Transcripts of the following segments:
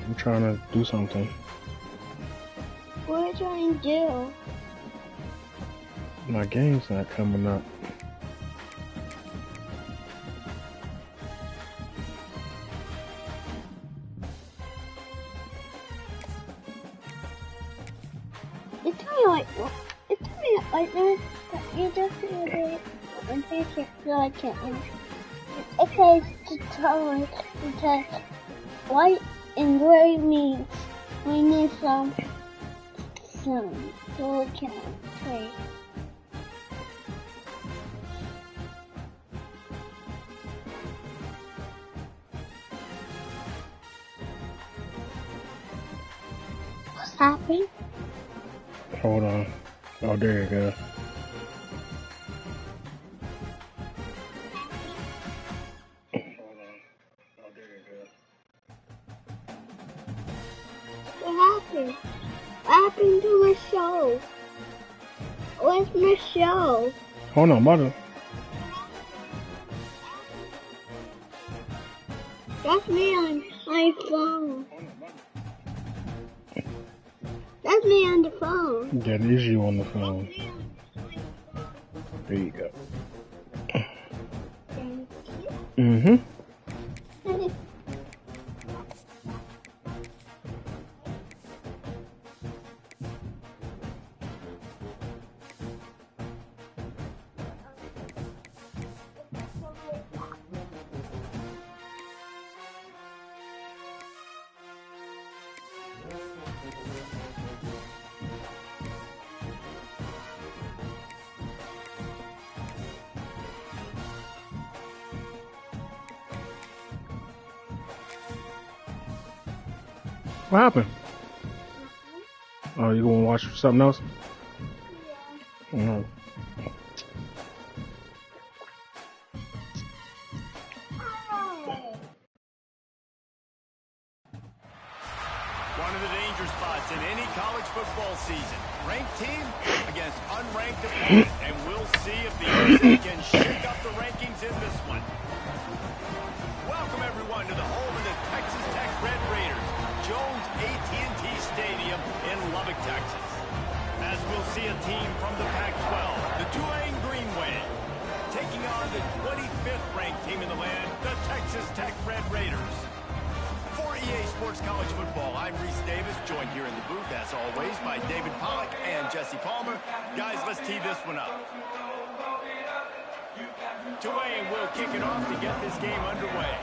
I'm trying to do something. What are you trying to do? My game's not coming up. It's kind of like that. You just do it and take it like it. It says to tone because white and gray means we need some so we can play. What's happening? Hold on. Oh, there you go. What happened? What happened to my show? Where's my show? Hold on, mother. That's me on my phone. That's me on the phone. That is you on the phone. There you go. Mm-hmm. What happened? Oh, you gonna watch something else? Yeah. One of the danger spots in any college football season. Ranked team against unranked opponent. And we'll see if the USA can shake up the rankings in this one. Welcome, everyone, to the home of the Texas Tech Red Raiders, Jones AT&T Stadium in Lubbock, Texas. As we'll see a team from the Pac-12, the Tulane Green Wave, taking on the 25th ranked team in the land, the Texas Tech Red Raiders. For EA Sports College Football, I'm Reese Davis, joined here in the booth, as always, by David Pollack and Jesse Palmer. Guys, let's tee this one up. Tulane will kick it off to get this game underway.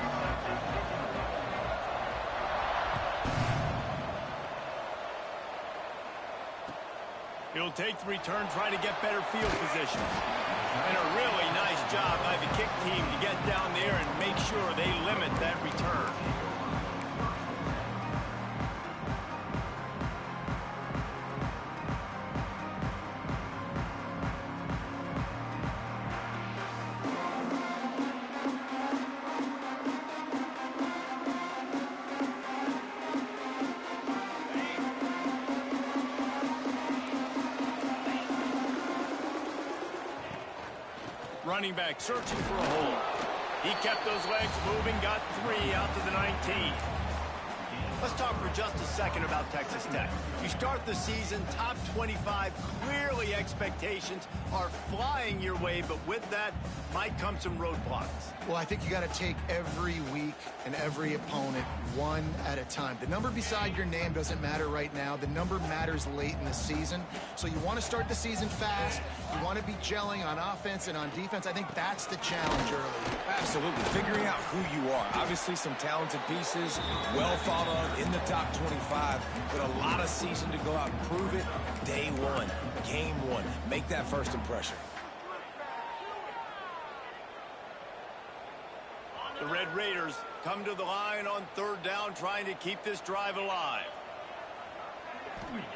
He'll take the return, trying to get better field position. And a really nice job by the kick team to get down there and make sure they limit that return. Running back searching for a hole. He kept those legs moving, got 3 out to the 19. Let's talk for just a second about Texas Tech. You start the season top 25. Clearly expectations are flying your way, but with that might come some roadblocks. Well, I think you got to take every week and every opponent one at a time. The number beside your name doesn't matter right now. The number matters late in the season. So you want to start the season fast. You want to be gelling on offense and on defense. I think that's the challenge early. Absolutely. Figuring out who you are. Obviously some talented pieces, well thought of in the top 25, but a lot of season to go out and prove it. Day one, game one. Make that first impression. The Red Raiders come to the line on 3rd down, trying to keep this drive alive.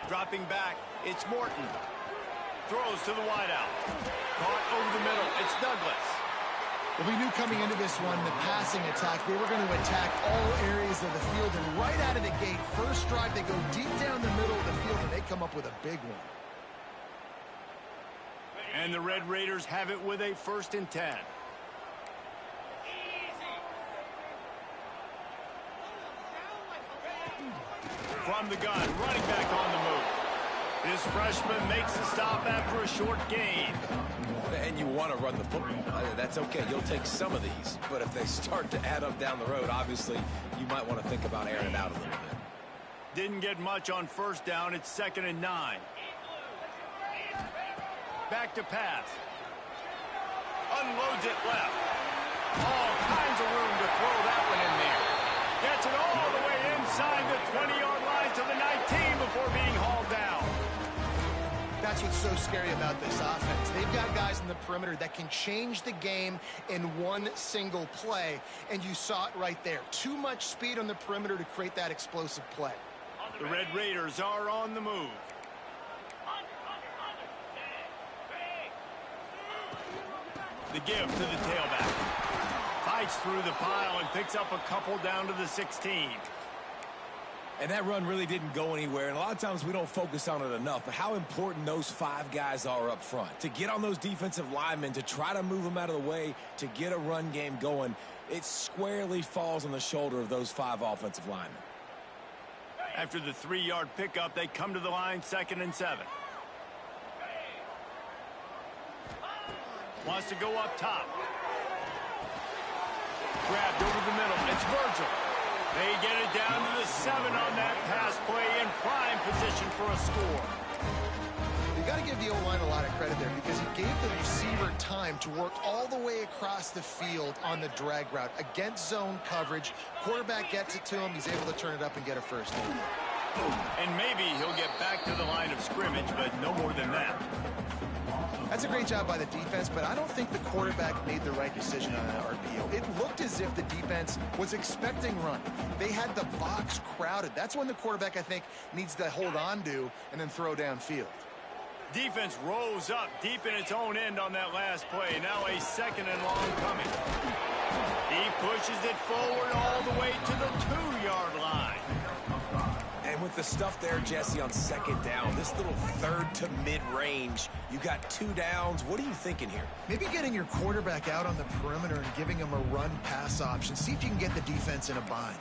Dropping back, it's Morton. Throws to the wideout. Caught over the middle, it's Douglas. Well, we knew coming into this one, the passing attack, they were going to attack all areas of the field, and right out of the gate, first drive, they go deep down the middle of the field, and they come up with a big one. And the Red Raiders have it with a 1st and 10. from the gun, running back on the move. This freshman makes the stop after a short gain. And you want to run the football. That's okay. You'll take some of these. But if they start to add up down the road, obviously, you might want to think about airing it out a little bit. Didn't get much on first down. It's 2nd and 9. Back to pass. Unloads it left. All kinds of room to throw that one in there. Gets it all the way inside the 20-yard line to the 19 before being hauled down. That's what's so scary about this offense. They've got guys in the perimeter that can change the game in one single play, and you saw it right there. Too much speed on the perimeter to create that explosive play. The Red Raiders are on the move. The give to the tailback. Fights through the pile and picks up a couple down to the 16. And that run really didn't go anywhere, and a lot of times we don't focus on it enough, but how important those 5 guys are up front. To get on those defensive linemen, to try to move them out of the way, to get a run game going, it squarely falls on the shoulder of those 5 offensive linemen. After the 3-yard pickup, they come to the line, 2nd and 7. Wants to go up top. Grabbed over the middle. It's Virgil. They get it down to the 7 on that pass play in prime position for a score. You got to give the O-line a lot of credit there because he gave the receiver time to work all the way across the field on the drag route against zone coverage. Quarterback gets it to him. He's able to turn it up and get a first down. And maybe he'll get back to the line of scrimmage, but no more than that. That's a great job by the defense, but I don't think the quarterback made the right decision on that RPO. It looked as if the defense was expecting run. They had the box crowded. That's when the quarterback, I think, needs to hold on to and then throw downfield. Defense rose up deep in its own end on that last play. Now a 2nd and long coming. He pushes it forward all the way to the 2-yard line. And with the stuff there, Jesse, on 2nd down, this little 3rd to mid-range, you got 2 downs. What are you thinking here? Maybe getting your quarterback out on the perimeter and giving him a run-pass option. See if you can get the defense in a bind.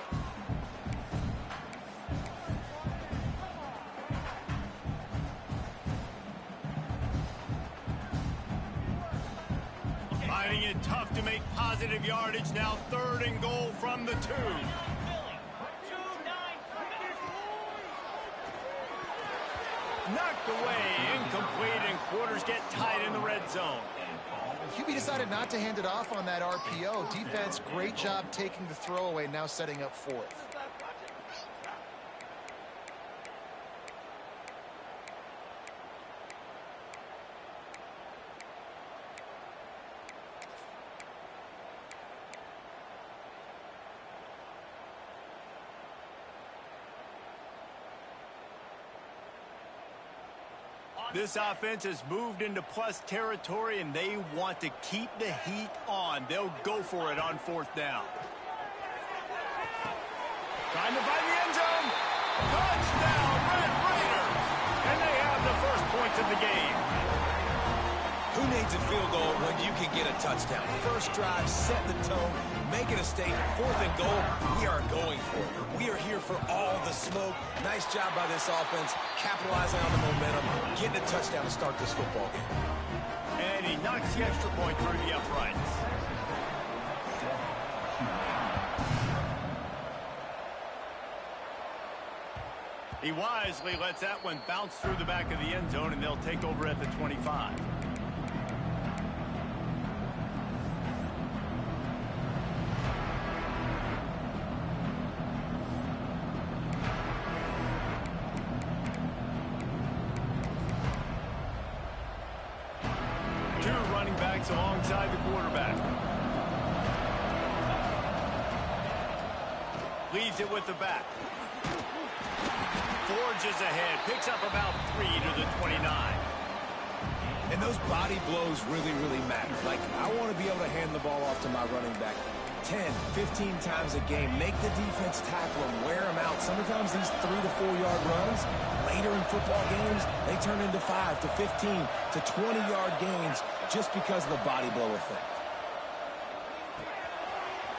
Finding it tough to make positive yardage. Now 3rd and goal from the 2. Knocked away, incomplete, and quarters get tight in the red zone. QB decided not to hand it off on that RPO. Defense, great job taking the throwaway, now setting up 4th. This offense has moved into plus territory, and they want to keep the heat on. They'll go for it on 4th down. Trying to find the end zone. Touchdown, Red Raiders! And they have the first points of the game. Who needs a field goal when you can get a touchdown? First drive, set the tone, make it a statement. 4th and goal, we are going for it. We are here for all the smoke. Nice job by this offense, capitalizing on the momentum, getting a touchdown to start this football game. And he knocks the extra point through the uprights. He wisely lets that one bounce through the back of the end zone, and they'll take over at the 25. Alongside the quarterback. Leaves it with the back. Forges ahead. Picks up about 3 to the 29. And those body blows really, really matter. Like, I want to be able to hand the ball off to my running back 10, 15 times a game. Make the defense tackle them, wear them out. Sometimes these 3 to 4 yard runs, later in football games, they turn into 5 to 15 to 20 yard gains just because of the body blow effect.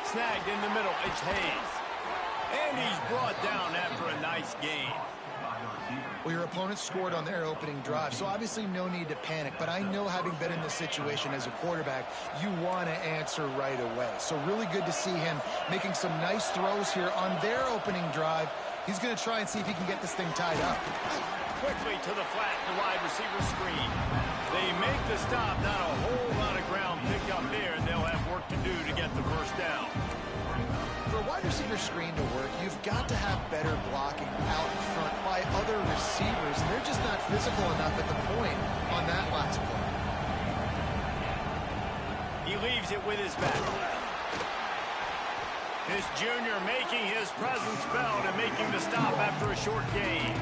Snagged in the middle. It's Hayes. And he's brought down after a nice nice gain. Well, your opponent scored on their opening drive, so obviously no need to panic. But I know, having been in this situation as a quarterback, you want to answer right away. So really good to see him making some nice throws here on their opening drive. He's going to try and see if he can get this thing tied up. Quickly to the flat, the wide receiver screen. They make the stop, not a whole lot of ground picked up there, and they'll have work to do to get the first down. For a wide receiver screen to work, you've got to have better blocking out in front by other receivers, and they're just not physical enough at the point on that last play. He leaves it with his back. This junior making his presence felt and making the stop after a short gain.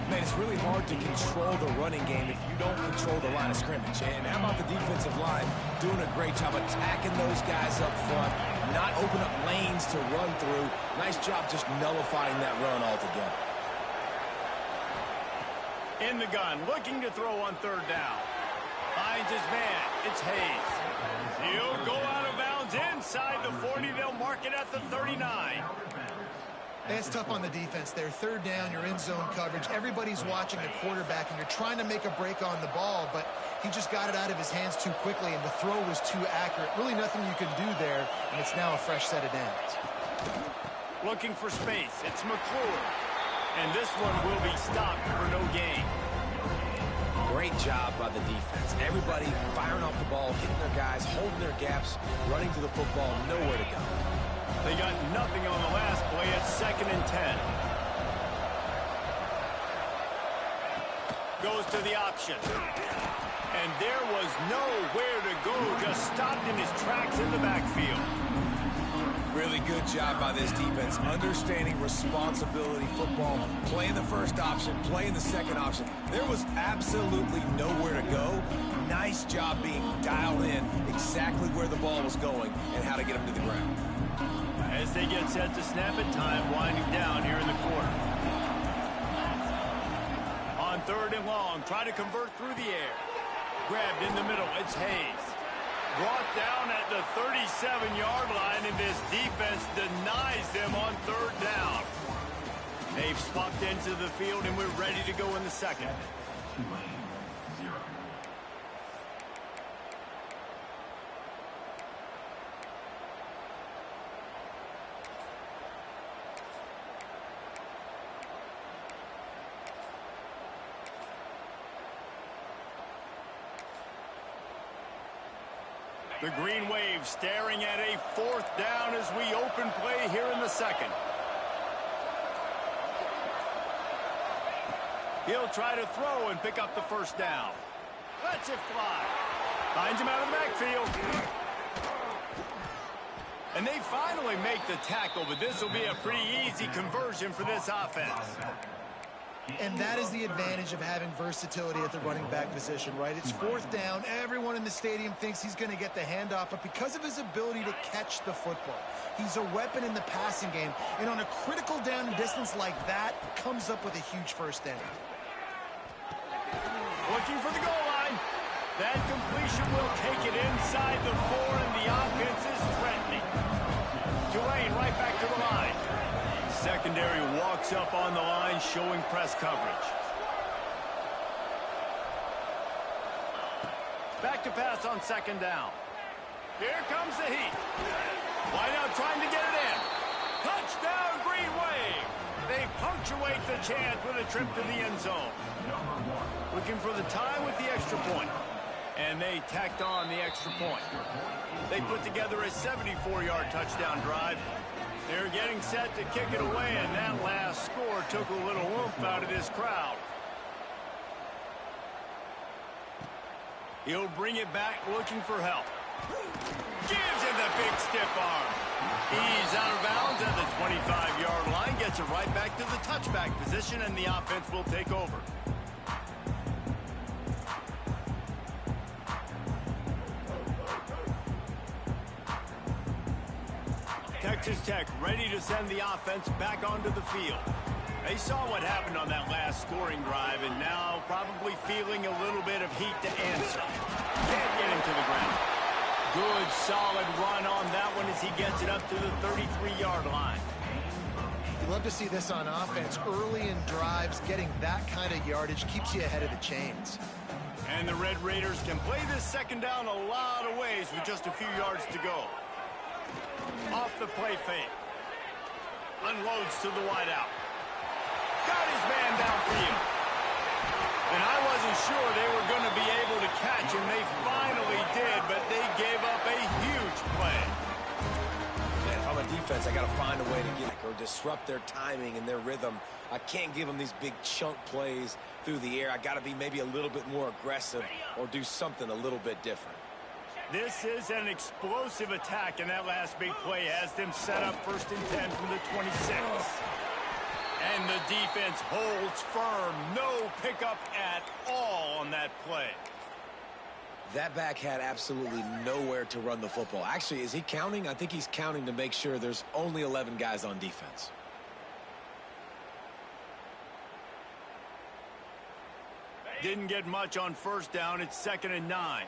Man, it's really hard to control the running game if you don't control the line of scrimmage. And how about the defensive line doing a great job attacking those guys up front, not open up lanes to run through. Nice job just nullifying that run altogether. In the gun, looking to throw on third down. Finds his man. It's Hayes. He'll go out of bounds inside the 40. They'll mark it at the 39. That's tough on the defense there. Third down, you're in zone coverage. Everybody's watching the quarterback, and you're trying to make a break on the ball, but he just got it out of his hands too quickly, and the throw was too accurate. Really nothing you can do there, and it's now a fresh set of downs. Looking for space. It's McClure. And this one will be stopped for no gain. Great job by the defense. Everybody firing off the ball, hitting their guys, holding their gaps, running to the football, nowhere to go. They got nothing on the last play. It's 2nd and 10. Goes to the option. And there was nowhere to go. Just stopped in his tracks in the backfield. Really good job by this defense, understanding responsibility football, playing the first option, playing the second option. There was absolutely nowhere to go. Nice job being dialed in exactly where the ball was going and how to get him to the ground. As they get set to snap it, time winding down here in the quarter. On 3rd and long, try to convert through the air. Grabbed in the middle, it's Hayes. Brought down at the 37-yard line, and this defense denies them on 3rd down. They've swapped into the field, and we're ready to go in the second. The Green Wave staring at a 4th down as we open play here in the second. He'll try to throw and pick up the first down. Lets it fly. Finds him out of the backfield. And they finally make the tackle, but this will be a pretty easy conversion for this offense. And that is the advantage of having versatility at the running back position, right? It's 4th down. Everyone in the stadium thinks he's going to get the handoff, but because of his ability to catch the football, he's a weapon in the passing game. And on a critical down and distance like that, comes up with a huge first down. Looking for the goal line. That completion will take it inside the 4, and the offense is threatening. Tulane right back to the line. Secondary walks up on the line, showing press coverage. Back to pass on 2nd down. Here comes the heat. Wideout trying to get it in. Touchdown, Green Wave. They punctuate the chance with a trip to the end zone. Looking for the tie with the extra point. And they tacked on the extra point. They put together a 74-yard touchdown drive. They're getting set to kick it away, and that last score took a little oomph out of this crowd. He'll bring it back looking for help. Gives him the big stiff arm. He's out of bounds at the 25-yard line, gets it right back to the touchback position, and the offense will take over. Texas Tech ready to send the offense back onto the field. They saw what happened on that last scoring drive, and now probably feeling a little bit of heat to answer. Can't get him to the ground. Good, solid run on that one as he gets it up to the 33-yard line. You love to see this on offense. Early in drives, getting that kind of yardage keeps you ahead of the chains. And the Red Raiders can play this second down a lot of ways with just a few yards to go. Off the play fake. Unloads to the wideout. Got his man downfield. And I wasn't sure they were going to be able to catch him. They finally did, but they gave up a huge play. Man, if I'm a defense, I got to find a way to get or disrupt their timing and their rhythm. I can't give them these big chunk plays through the air. I got to be maybe a little bit more aggressive or do something a little bit different. This is an explosive attack, and that last big play has them set up 1st and 10 from the 26. And the defense holds firm. No pickup at all on that play. That back had absolutely nowhere to run the football. Actually, is he counting? I think he's counting to make sure there's only 11 guys on defense. Didn't get much on 1st down. It's 2nd and 9.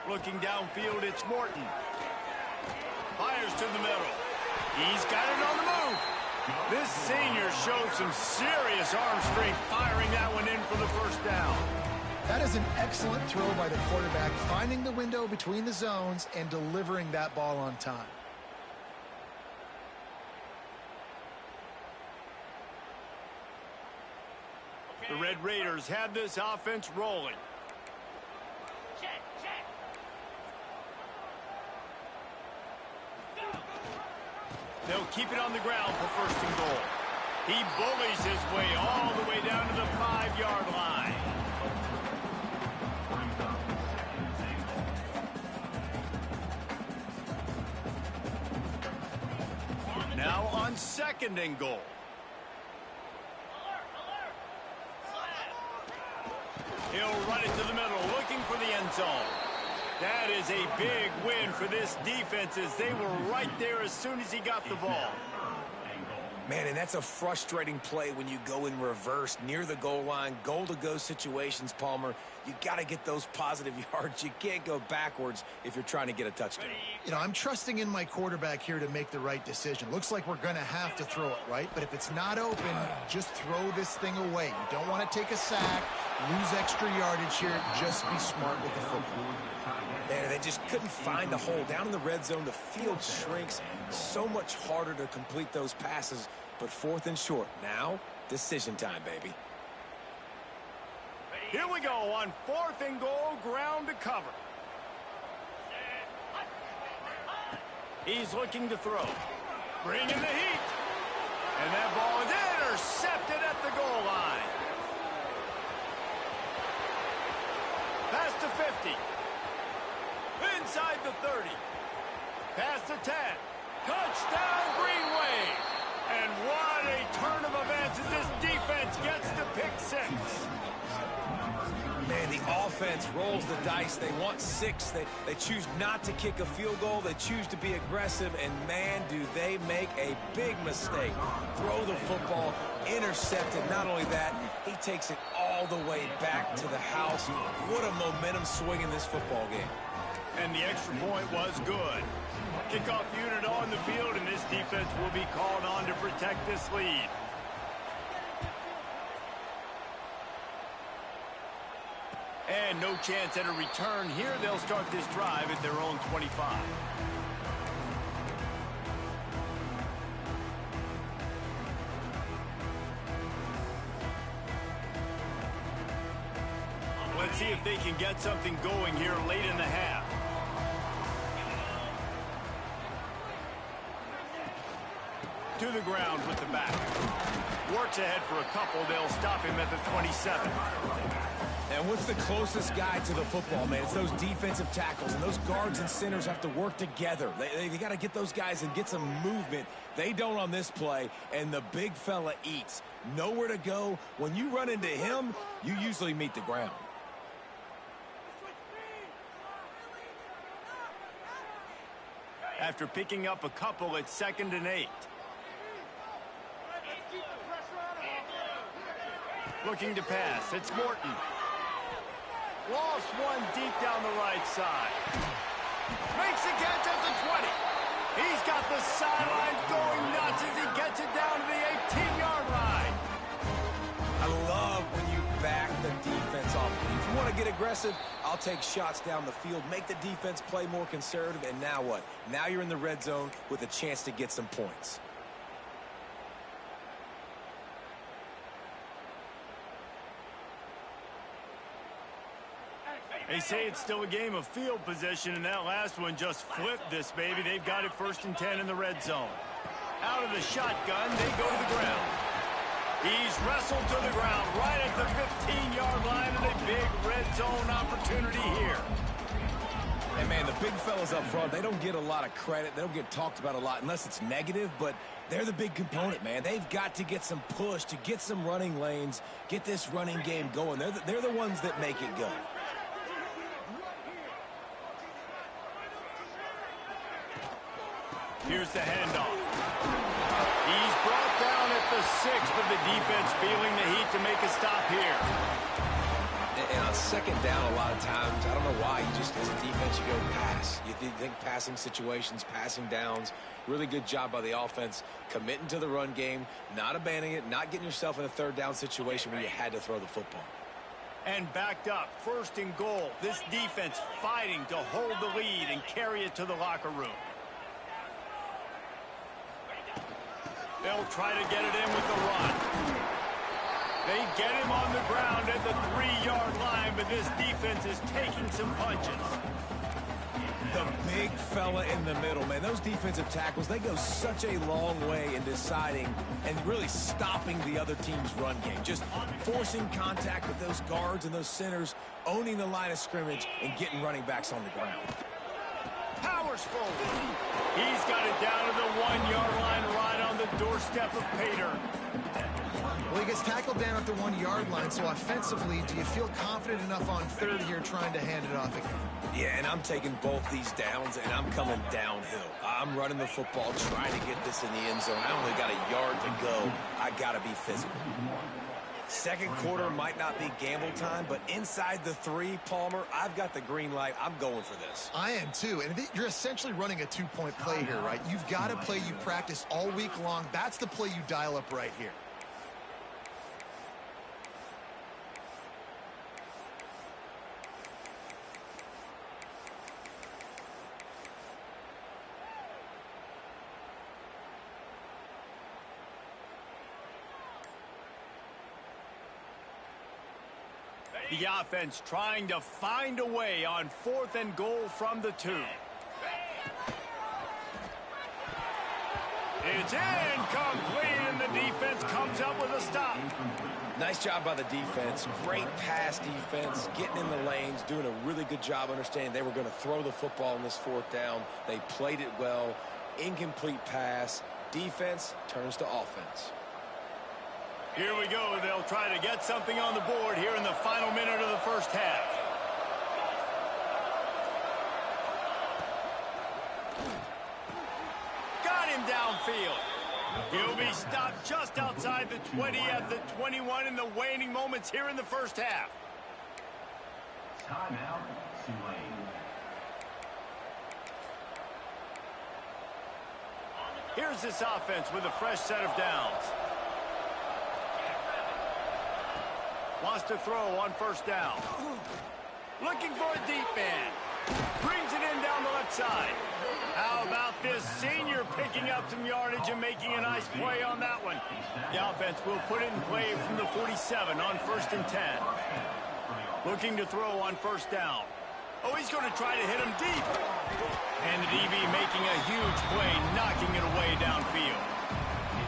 Looking downfield, it's Morton. Fires to the middle. He's got it on the move. This senior showed some serious arm strength firing that one in for the 1st down. That is an excellent throw by the quarterback, finding the window between the zones and delivering that ball on time. The Red Raiders have this offense rolling. They'll keep it on the ground for 1st and goal. He bullies his way all the way down to the 5-yard line. Now on 2nd and goal. He'll run it to the middle, looking for the end zone. That is a big win for this defense as they were right there as soon as he got the ball. Man, and that's a frustrating play when you go in reverse near the goal line, goal-to-go situations, Palmer. You got to get those positive yards. You can't go backwards if you're trying to get a touchdown. You know, I'm trusting in my quarterback here to make the right decision. Looks like we're going to have to throw it, right? But if it's not open, just throw this thing away. You don't want to take a sack, lose extra yardage here. Just be smart with the football. Man, they just couldn't find a hole. Down in the red zone, the field shrinks. So much harder to complete those passes. But 4th and short. Now, decision time, baby. Here we go on 4th and goal, ground to cover. He's looking to throw. Bringing the heat. And that ball is intercepted at the goal line. Past the 50. Inside the 30. Past the 10. Touchdown, Green Wave. And what a turn of events as this defense gets to pick 6. Man, the offense rolls the dice. They want 6. They choose not to kick a field goal. They choose to be aggressive. And, man, do they make a big mistake. Throw the football, intercepted. Not only that, he takes it all the way back to the house. What a momentum swing in this football game. And the extra point was good. Kickoff unit on the field, and this defense will be called on to protect this lead. And no chance at a return here. They'll start this drive at their own 25. Let's see if they can get something going here late in the half. To the ground with the back. Works ahead for a couple. They'll stop him at the 27. And what's the closest guy to the football, man? It's those defensive tackles, and those guards and centers have to work together. They got to get those guys and get some movement. They don't on this play, and the big fella eats. Nowhere to go. When you run into him, you usually meet the ground. After picking up a couple, it's 2nd and 8. Looking to pass. It's Morton. Lost one deep down the right side. Makes the catch at the 20. He's got the sidelines going nuts as he gets it down to the 18-yard line. I love when you back the defense off. If you want to get aggressive, I'll take shots down the field, make the defense play more conservative, and now what? Now you're in the red zone with a chance to get some points. They say it's still a game of field position, and that last one just flipped this baby. They've got it 1st and 10 in the red zone. Out of the shotgun, they go to the ground. He's wrestled to the ground right at the 15-yard line, and a big red zone opportunity here. And, man, the big fellas up front, they don't get a lot of credit. They don't get talked about a lot unless it's negative, but they're the big component, man. They've got to get some push, to get some running lanes, get this running game going. They're the ones that make it go. Here's the handoff. He's brought down at the 6, but the defense feeling the heat to make a stop here. And on 2nd down, a lot of times, I don't know why, you just, as a defense, you go pass. You think passing situations, passing downs. Really good job by the offense, committing to the run game, not abandoning it, not getting yourself in a 3rd down situation where you had to throw the football. And backed up, 1st and goal. This defense fighting to hold the lead and carry it to the locker room. They'll try to get it in with the run. They get him on the ground at the 3-yard line, but this defense is taking some punches. The big fella in the middle, man. Those defensive tackles, they go such a long way in deciding and really stopping the other team's run game. Just forcing contact with those guards and those centers, owning the line of scrimmage, and getting running backs on the ground. Powers forward. He's got it down to the 1-yard line right on the doorstep of Pater. Well, he gets tackled down at the 1-yard line, so offensively, do you feel confident enough on 3rd here trying to hand it off again? Yeah, and I'm taking both these downs, and I'm coming downhill. I'm running the football, trying to get this in the end zone. I only got a yard to go. I got to be physical. 2nd quarter might not be gamble time, but inside the 3, Palmer, I've got the green light. I'm going for this. I am too, and you're essentially running a 2-point play here, right? You've got to play you practice all week long. That's the play you dial up right here. The offense trying to find a way on 4th and goal from the 2. It's incomplete, and the defense comes up with a stop. Nice job by the defense. Great pass defense, getting in the lanes, doing a really good job understanding they were going to throw the football in this 4th down. They played it well. Incomplete pass. Defense turns to offense. Here we go. They'll try to get something on the board here in the final minute of the 1st half. Got him downfield. He'll be stopped just outside the 20 at the 21 in the waning moments here in the 1st half. Timeout, Tulane. Here's this offense with a fresh set of downs. Wants to throw on 1st down. Looking for a deep man. Brings it in down the left side. How about this senior picking up some yardage and making a nice play on that one? The offense will put it in play from the 47 on 1st and 10. Looking to throw on 1st down. Oh, he's going to try to hit him deep. And the DB making a huge play, knocking it away downfield.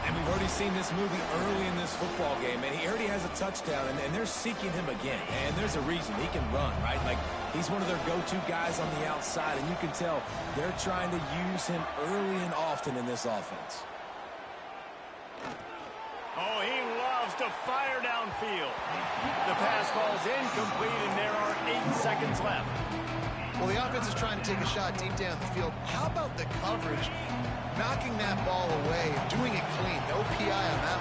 And we've already seen this movie early in this football game, and he already has a touchdown, and they're seeking him again. And there's a reason. He can run, right? Like, he's one of their go-to guys on the outside, and you can tell they're trying to use him early and often in this offense. Oh, he loves to fire downfield. The pass falls incomplete, and there are 8 seconds left. Well, the offense is trying to take a shot deep down the field. How about the coverage? Knocking that ball away, doing it clean. No PI on that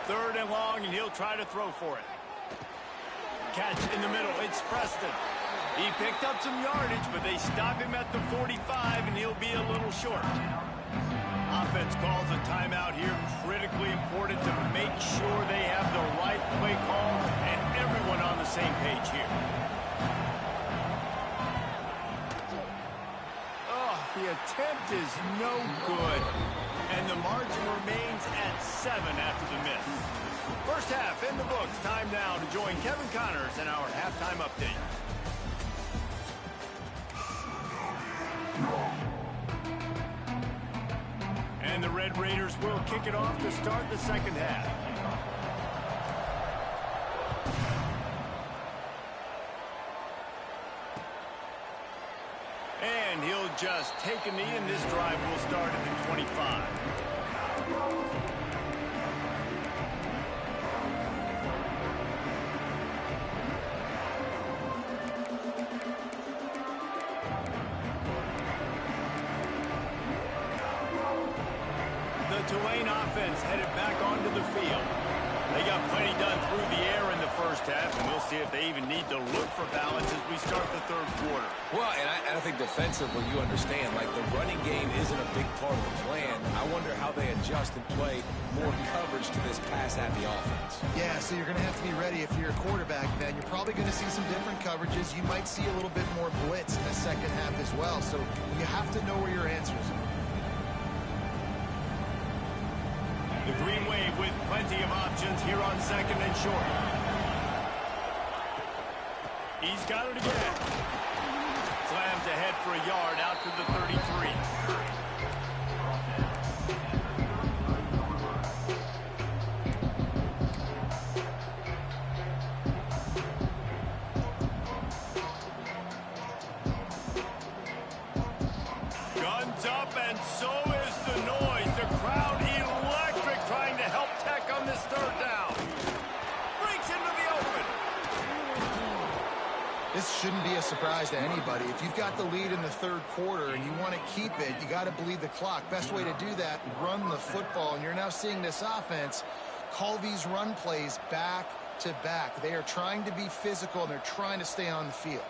one. 3rd and long, and he'll try to throw for it. catch in the middle. It's Preston. He picked up some yardage, but they stop him at the 45, and he'll be a little short. Offense calls a timeout here. Critically important to make sure they have the right play call and everyone on the same page here. Oh, the attempt is no good. And the margin remains at 7 after the miss. First half in the books. Time now to join Kevin Connors in our halftime update. And the Red Raiders will kick it off to start the second half. And he'll just take a knee, and this drive will start at the 25. The Tulane offense headed back onto the field. They got plenty done through the air in the first half, and we'll see if they even need to look for balance as we start the third quarter. Well, and I think defensively, you understand, like the running game isn't a big part of the plan. I wonder how they adjust and play more coverage to this pass-happy offense. Yeah, so you're going to have to be ready if you're a quarterback, then. You're probably going to see some different coverages. You might see a little bit more blitz in the second half as well, so you have to know where your answers are. The Green Wave with plenty of options here on second and short. He's got it again. Slams ahead for a yard out to the 33. Guns up, and so is the noise. The crowd electric, trying to help Tech on this third down. Breaks into the open. This shouldn't be a surprise to anybody. If you've got the lead in the third quarter and you want to keep it, you got to bleed the clock. Best way to do that, run the football. And you're now seeing this offense call these run plays back to back. They are trying to be physical, and they're trying to stay on the field.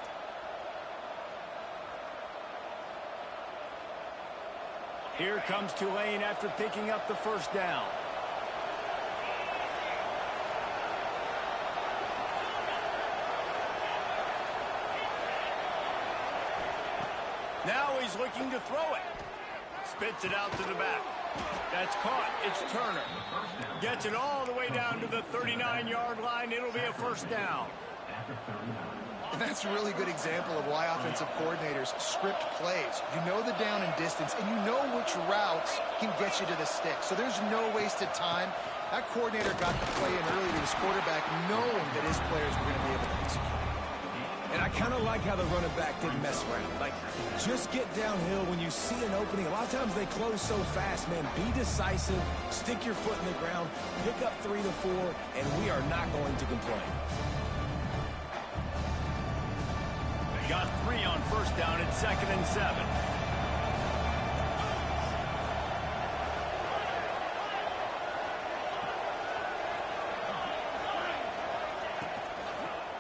Here comes Tulane after picking up the first down. Now he's looking to throw it. Spits it out to the back. That's caught. It's Turner. Gets it all the way down to the 39-yard line. It'll be a first down. And that's a really good example of why offensive coordinators script plays. You know the down and distance, and you know which routes can get you to the stick. So there's no wasted time. That coordinator got the play in early to his quarterback, knowing that his players were going to be able to execute. And I kind of like how the running back didn't mess around. Like, just get downhill when you see an opening. A lot of times they close so fast, man. Be decisive, stick your foot in the ground, pick up 3 to 4, and we are not going to complain. They got 3 on first down at 2nd and 7.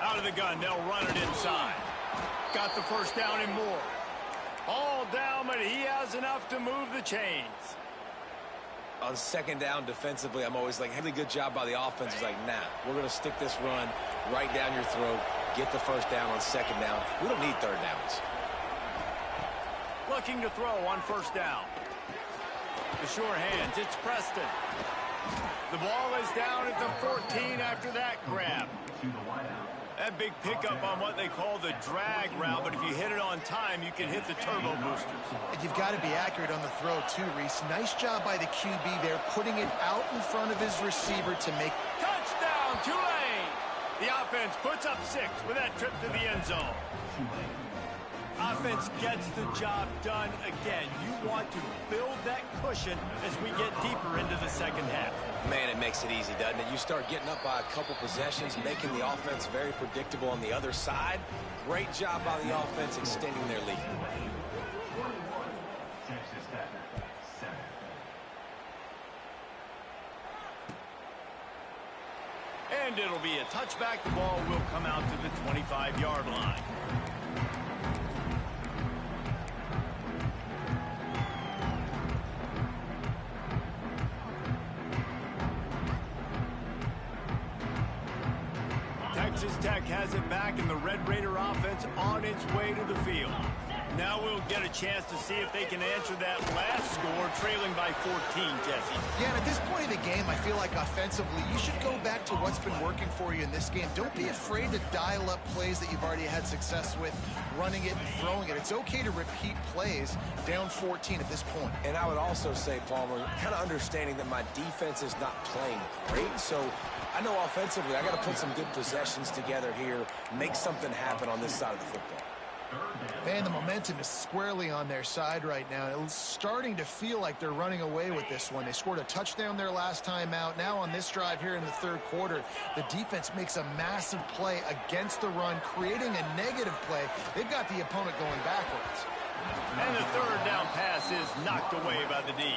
Out of the gun, they'll run it inside. Got the first down and more. All down, but he has enough to move the chains. On second down defensively, I'm always like, hey, good job by the offense. It's like, nah, we're going to stick this run right down your throat, get the first down on second down. We don't need third downs. Looking to throw on first down. The sure hands, it's Preston. The ball is down at the 14 after that grab. That big pickup on what they call the drag route, but if you hit it on time, you can hit the turbo boosters. You've got to be accurate on the throw, too, Reese. Nice job by the QB there, putting it out in front of his receiver to make... Touchdown, Tulane! The offense puts up 6 with that trip to the end zone. Offense gets the job done again. You want to build that cushion as we get deeper into the second half. Man, it makes it easy, doesn't it? You start getting up by a couple possessions, making the offense very predictable on the other side. Great job by the offense extending their lead. And And it'll be a touchback. The ball will come out to the 25-yard line. Texas Tech has it back, and the Red Raider offense on its way to the field. Now we'll get a chance to see if they can answer that last score, trailing by 14, Jesse. Yeah, and at this point of the game, I feel like offensively, you should go back to what's been working for you in this game. Don't be afraid to dial up plays that you've already had success with, running it and throwing it. It's okay to repeat plays down 14 at this point. And I would also say, Palmer, kind of understanding that my defense is not playing great, so I know offensively I got to put some good possessions together here, make something happen on this side of the football. Man, the momentum is squarely on their side right now. It's starting to feel like they're running away with this one. They scored a touchdown their last time out. Now on this drive here in the third quarter, the defense makes a massive play against the run, creating a negative play. They've got the opponent going backwards. And the third down pass is knocked away by the D.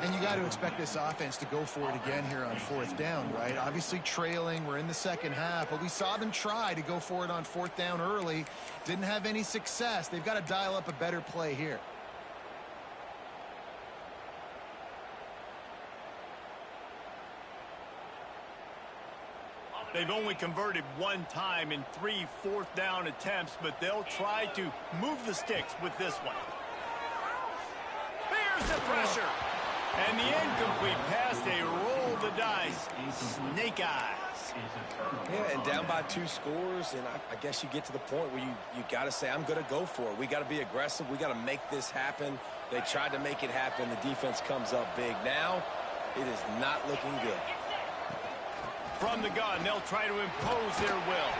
And you got to expect this offense to go for it again here on fourth down, right? Obviously trailing, we're in the second half, but we saw them try to go for it on fourth down early. Didn't have any success. They've got to dial up a better play here. They've only converted one time in 3 fourth-down attempts, but they'll try to move the sticks with this one. There's the pressure. And the incomplete pass, they roll the dice. Snake eyes. Yeah, and down by 2 scores, and I guess you get to the point where you got to say, I'm going to go for it. We got to be aggressive. We got to make this happen. They tried to make it happen. The defense comes up big. Now, it is not looking good. From the gun, they'll try to impose their will.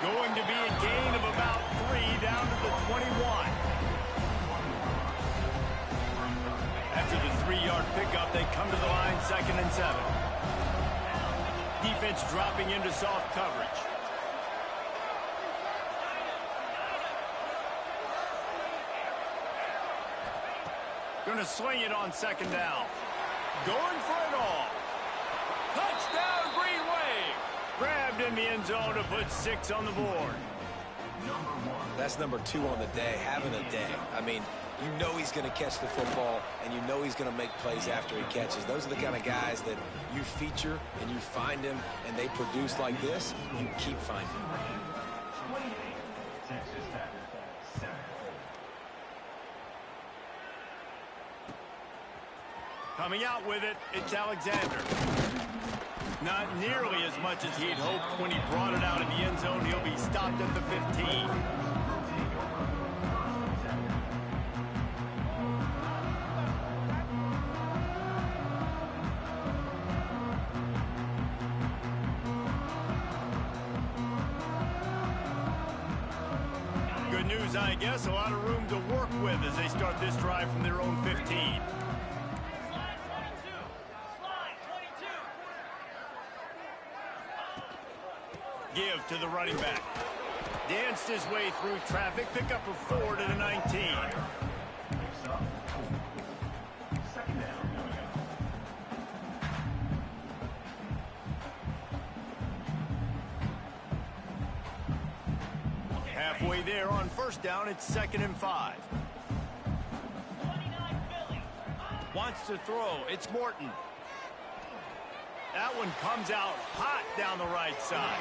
Going to be a gain of about 3 down to the 21. After the 3-yard pickup, they come to the line, 2nd and 7. Defense dropping into soft coverage. Going to swing it on 2nd down. Going for it all. Touchdown, Green Wave. Grabbed in the end zone to put 6 on the board. That's number 2 on the day, having a day. I mean, you know he's going to catch the football, and you know he's going to make plays after he catches. Those are the kind of guys that you feature, and you find him, and they produce like this, you keep finding them. Coming out with it, it's Alexander. Not nearly as much as he'd hoped when he brought it out in the end zone. He'll be stopped at the 15. Good news, I guess. A lot of room to work with as they start this drive from their own 15. Give to the running back. Danced his way through traffic. Pick up a 4 to the 19. Halfway there on 1st down, it's 2nd and 5. Wants to throw. It's Morton. That one comes out hot down the right side.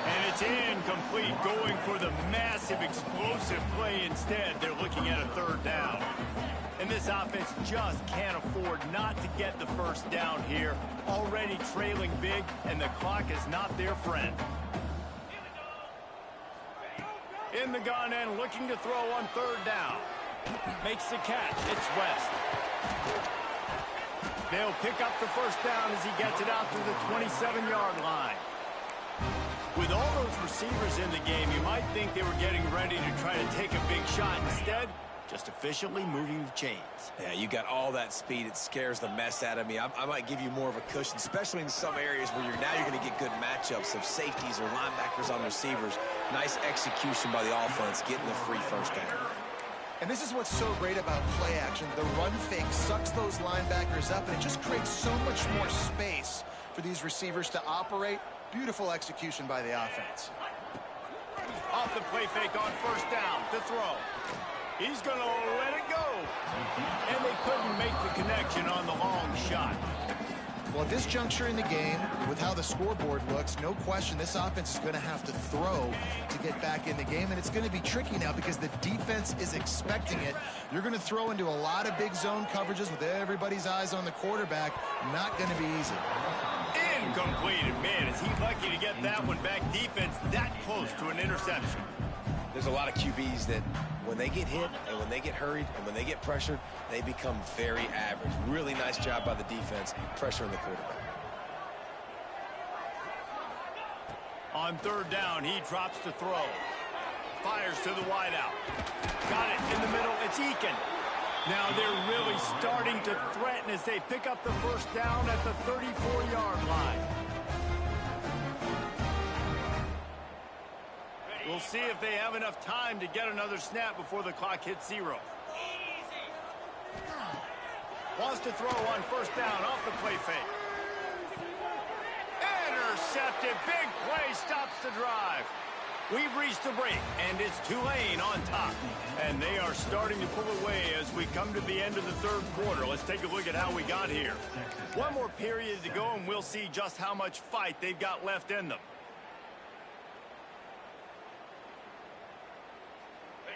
And it's incomplete, going for the massive explosive play instead. They're looking at a 3rd down. And this offense just can't afford not to get the 1st down here. Already trailing big, and the clock is not their friend. In the gun and looking to throw on 3rd down. Makes the catch. It's West. They'll pick up the 1st down as he gets it out to the 27-yard line. With all those receivers in the game, you might think they were getting ready to try to take a big shot. Instead, just officially moving the chains. Yeah, you got all that speed. It scares the mess out of me. I might give you more of a cushion, especially in some areas where you're going to get good matchups of safeties or linebackers on receivers. Nice execution by the offense, getting the free 1st down. And this is what's so great about play action. The run fake sucks those linebackers up, and it just creates so much more space for these receivers to operate Beautiful execution by the offense. Off the play fake on first down to throw. He's going to let it go. And they couldn't make the connection on the long shot. Well, at this juncture in the game, with how the scoreboard looks, no question this offense is going to have to throw to get back in the game, and it's going to be tricky now because the defense is expecting it. You're going to throw into a lot of big zone coverages with everybody's eyes on the quarterback. Not going to be easy. Incomplete. Man, is he lucky to get that one back. Defense that close to an interception. There's a lot of QBs that when they get hit and when they get hurried and when they get pressured, they become very average. Really nice job by the defense pressuring the quarterback. On third down, he drops to throw. Fires to the wideout. Got it in the middle. It's Eakin. Now they're really starting to threaten as they pick up the first down at the 34-yard line. We'll see if they have enough time to get another snap before the clock hits 0. Wants to throw on first down off the play fake. Intercepted. Big play stops the drive. We've reached the break, and it's Tulane on top. And they are starting to pull away as we come to the end of the third quarter. Let's take a look at how we got here. One more period to go, and we'll see just how much fight they've got left in them.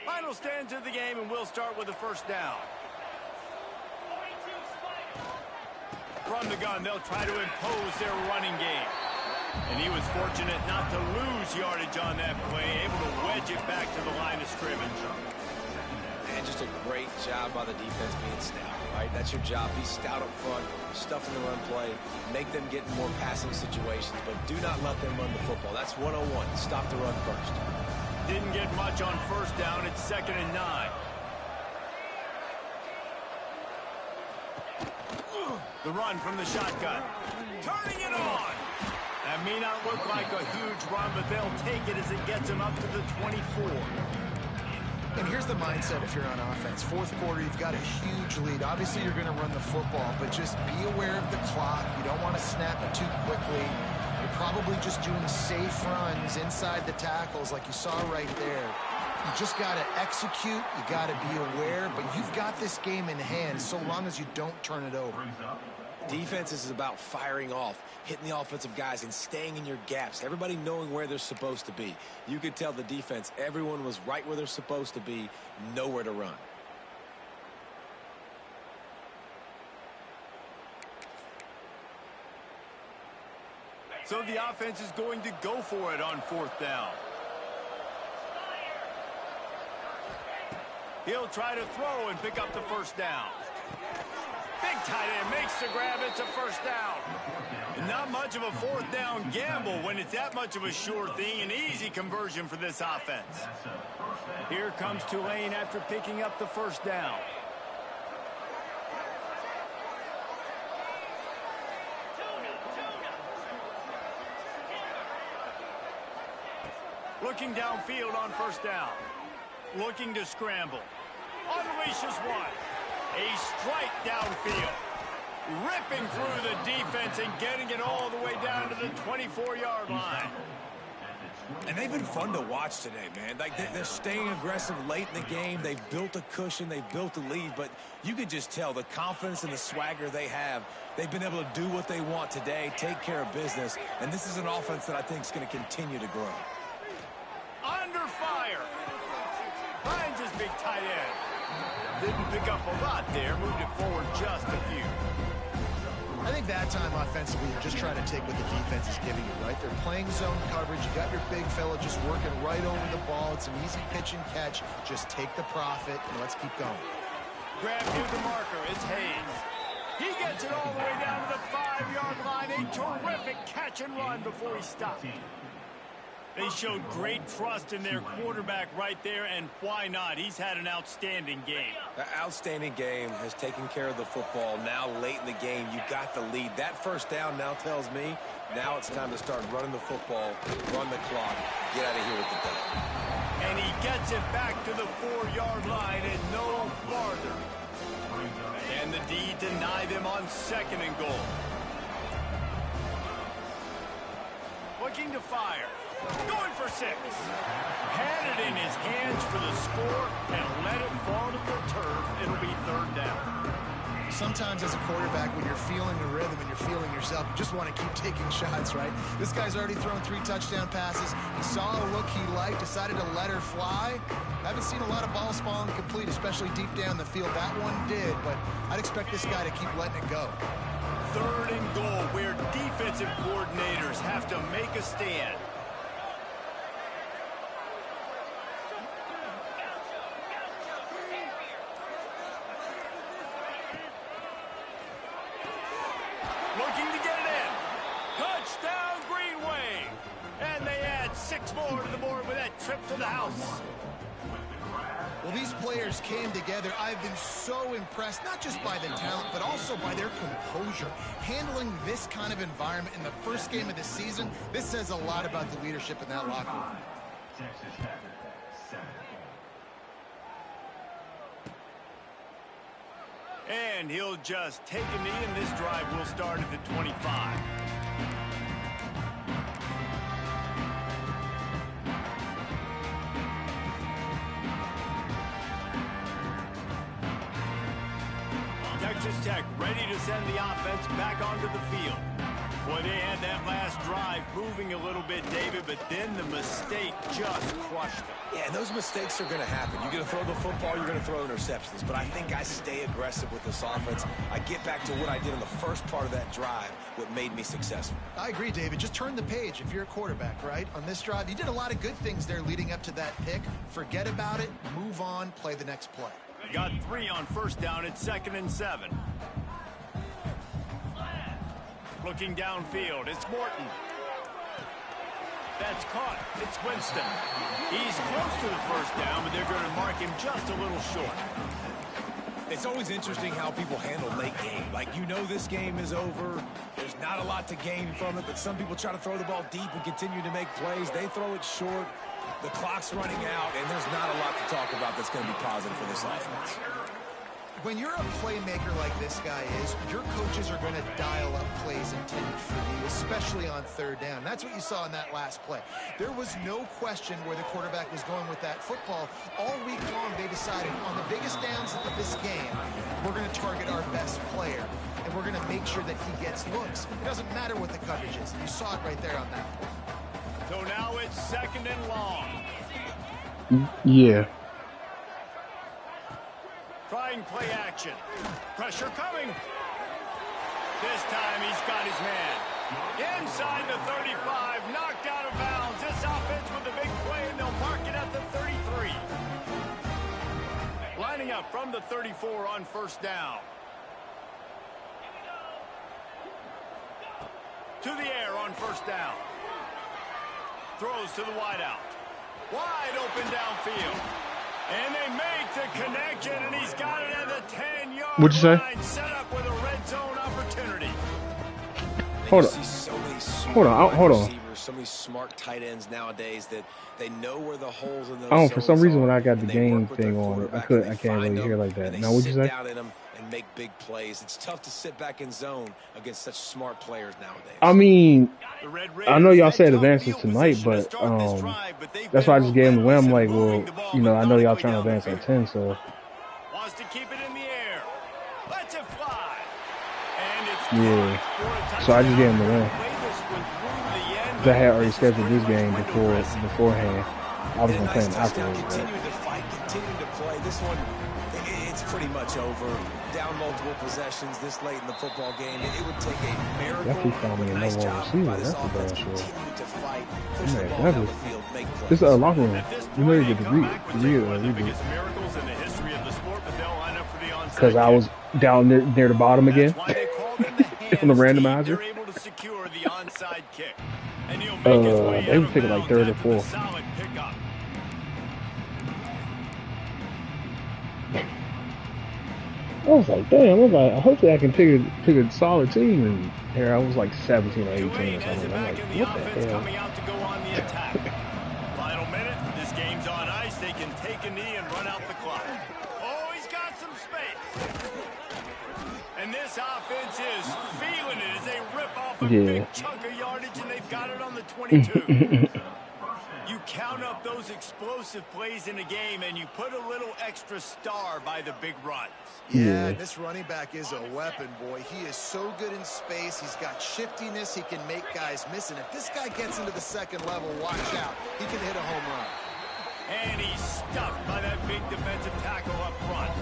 Final stands of the game, and we'll start with the first down. From the gun, they'll try to impose their running game. And he was fortunate not to lose yardage on that play, able to wedge it back to the line of scrimmage. And just a great job by the defense being stout, right? That's your job. Be stout up front, stuff in the run play, make them get in more passing situations, but do not let them run the football. That's 101. Stop the run first. Didn't get much on first down. It's 2nd and 9. The run from the shotgun. Turning it on. That may not look like a huge run, but they'll take it as it gets them up to the 24. And here's the mindset if you're on offense. Fourth quarter, you've got a huge lead. Obviously, you're going to run the football, but just be aware of the clock. You don't want to snap it too quickly. You're probably just doing safe runs inside the tackles like you saw right there. You just got to execute. You got to be aware, but you've got this game in hand so long as you don't turn it over. Defense is about firing off, hitting the offensive guys and staying in your gaps. Everybody knowing where they're supposed to be. You could tell the defense, everyone was right where they're supposed to be, nowhere to run. So the offense is going to go for it on fourth down. He'll try to throw and pick up the first down. Big tight end makes the grab. It's a first down. And not much of a fourth down gamble when it's that much of a sure thing. An easy conversion for this offense. Here comes Tulane after picking up the first down. Looking downfield on first down. Looking to scramble. Unleashes one. A strike downfield. Ripping through the defense and getting it all the way down to the 24-yard line. And they've been fun to watch today, man. Like they're staying aggressive late in the game. They've built a cushion. They've built a lead. But you can just tell the confidence and the swagger they have. They've been able to do what they want today, take care of business. And this is an offense that I think is going to continue to grow. Under fire. Finds his big tight end. Didn't pick up a lot there. Moved it forward just a few. I think that time offensively, you're just trying to take what the defense is giving you, right? They're playing zone coverage. You got your big fella just working right over the ball. It's an easy pitch and catch. Just take the profit, and let's keep going. Grab near the marker. It's Hayes. He gets it all the way down to the 5-yard line. A terrific catch and run before he stopped. They showed great trust in their quarterback right there, and why not? He's had an outstanding game. An outstanding game, has taken care of the football. Now late in the game, you got the lead. That first down now tells me now it's time to start running the football, run the clock, get out of here with the day. And he gets it back to the 4-yard line and no farther. And the D deny them on 2nd and goal. Well, looking to fire. Going for 6. Had it in his hands for the score and let it fall to the turf. It'll be 3rd down. Sometimes as a quarterback, when you're feeling the rhythm and you're feeling yourself, you just want to keep taking shots, right? This guy's already thrown 3 touchdown passes. He saw a look he liked, decided to let her fly. Haven't seen a lot of balls falling complete, especially deep down the field. That one did, but I'd expect this guy to keep letting it go. 3rd and goal, where defensive coordinators have to make a stand. Looking to get it in. Touchdown, Greenway. And they add 6 more to the board with that trip to the house. Well, these players came together. I've been so impressed, not just by the talent, but also by their composure. Handling this kind of environment in the first game of the season, this says a lot about the leadership in that locker room. And he'll just take a knee, and this drive will start at the 25. Texas Tech ready to send the offense back onto the field. Boy, they had that last drive moving a little bit, David, but then the mistake just crushed them. Yeah, and those mistakes are going to happen. You're going to throw the football, you're going to throw interceptions. But I think I stay aggressive with this offense. I get back to what I did in the first part of that drive, what made me successful. I agree, David. Just turn the page if you're a quarterback, right? On this drive, you did a lot of good things there leading up to that pick. Forget about it, move on, play the next play. Got 3 on 1st down at 2nd and 7. Looking downfield, it's Morton. That's caught. It's Winston. He's close to the 1st down, but they're going to mark him just a little short. It's always interesting how people handle late game. Like, you know this game is over. There's not a lot to gain from it, but some people try to throw the ball deep and continue to make plays. They throw it short. The clock's running out, and there's not a lot to talk about that's going to be positive for this offense. When you're a playmaker like this guy is, your coaches are going to dial up plays intended for you, especially on 3rd down. That's what you saw in that last play. There was no question where the quarterback was going with that football. All week long, they decided on the biggest downs of this game, we're going to target our best player, and we're going to make sure that he gets looks. It doesn't matter what the coverage is. You saw it right there on that play. So now it's 2nd and long. Yeah. Trying play action. Pressure coming. This time he's got his man. Inside the 35, knocked out of bounds. This offense with a big play, and they'll mark it at the 33. Lining up from the 34 on 1st down. To the air on 1st down. Throws to the wideout. Wide open downfield. And they make the connection, and he's got it at the 10-yard What'd you say? line, set up with a red zone opportunity. Hold on. Hold on. So many smart tight ends nowadays that they know where the holes in those I don't. For some zones reason, are, when I got the and they game work with their thing on, quarterback, I and they can't find really hear them, like that. and they Now, what'd you sit say? down in them and make big plays. It's tough to sit back in zone against such smart players nowadays. I mean, I know y'all said advances tonight, but that's why I just gave him the win. I'm like, well, you know, I know y'all trying to advance at 10, so. Wants to keep it in the air. Lets it fly. And it's Yeah. So I just gave him the win. I had already scheduled this game beforehand. I was going to play him afterwards. Continuing to fight, continuing to play. This one, it's pretty much over. Down multiple possessions this late in the football game. It would take a miracle. Definitely found me a nice number job one by receiver. this That's the offense. bad shit. Continue to fight, push the Yeah, ball down the definitely. field, make plays. This is a locker room. You know you get the One of the redo. biggest miracles in the history of the sport, but they'll line up for the onside Because I was down near the bottom again. That's why they call them the hands On the team. randomizer. They're able to secure the onside kick. And he'll make his way They out were of picking like bounds 3rd or after the 4th. solid pickup. I was like, damn. I was like, hopefully I can pick a solid team. And here I was like 17 or 18 Tulane or has it something. I'm back like, in the what the offense hell? coming out to go on the attack. Final minute. This game's on ice. They can take a knee and run out the clock. Oh, he's got some space. And this offense is feeling it as they rip off a big chunk of yardage, and they've got it on the 22. You count up those explosive plays in a game, and you put a little extra star by the big runs. Yeah, this running back is a weapon, boy. He is so good in space. He's got shiftiness. He can make guys miss. And if this guy gets into the second level, watch out. He can hit a home run. And he's stuffed by that big defensive tackle up front.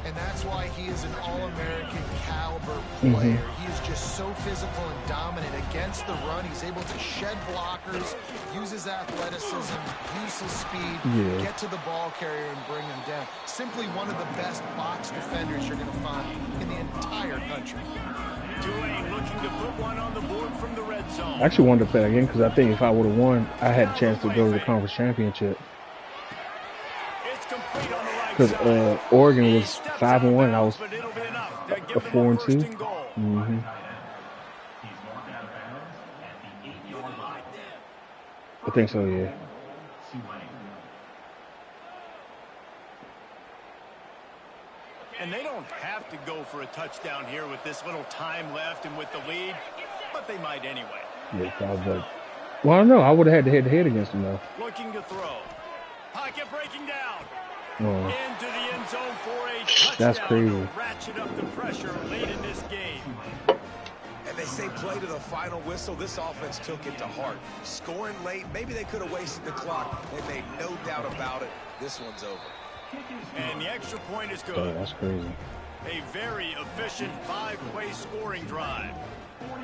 And that's why he is an All-American caliber player. He is just so physical and dominant against the run. He's able to shed blockers, use his athleticism, use his speed, get to the ball carrier and bring him down. Simply one of the best box defenders you're going to find in the entire country. Tulane looking to put one on the board from the red zone. I actually wanted to play again because I think if I would have won, I had a chance to go to the conference championship. Because Oregon was 5-1, and I was 4-2. I think so, yeah. And they don't have to go for a touchdown here with this little time left and with the lead, but they might anyway. Yeah, probably. Well, I don't know. I would have had to head-to-head against them, though. Looking to throw. Pocket breaking down. Oh. Into the end zone for a touchdown. That's crazy. Ratchet up the pressure late in this game. And they say play to the final whistle. This offense took it to heart. Scoring late, maybe they could have wasted the clock. They made no doubt about it. This one's over. And the extra point is good. Oh, that's crazy. A very efficient 5-play scoring drive.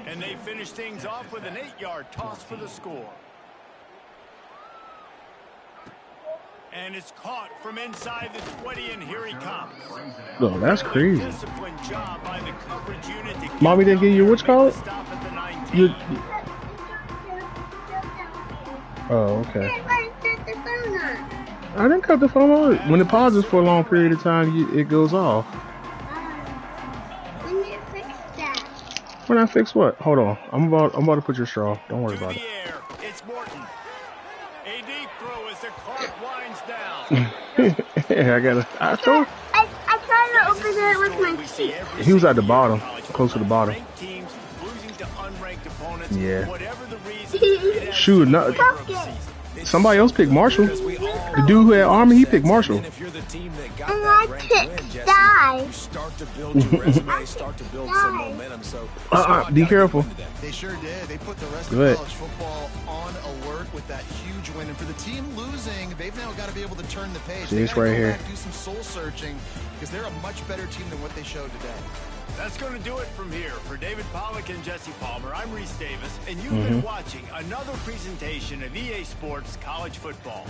And they finish things off with an 8-yard toss for the score. And it's caught from inside the 20, and here he comes. Oh, that's crazy. Disciplined job by the coverage unit to Mommy didn't give you what you call it? You... Oh, okay. I didn't cut the phone on. When it pauses for a long period of time, it goes off. When you fix that? When I fix what? Hold on. I'm about to put your straw. Don't worry about it. It's Morton. A deep throw as the clock winds down. Yeah, I gotta. I told. I tried to open it with my feet. He was at the bottom, close to the bottom. Teams losing to unranked opponents. Yeah. Whatever the reason. Shoot, no. Somebody else picked Marshall. The dude who had Army, he picked Marshall. And I picked die. Start to build your resume, start to build some momentum. So Be careful. They sure did. They put the rest Good. of college football on alert with that huge win. And for the team losing, they've now got to be able to turn the page. See, it's right here. Do some soul searching because they're a much better team than what they showed today. That's going to do it from here. For David Pollack and Jesse Palmer, I'm Reese Davis, and you've been watching another presentation of EA Sports College Football.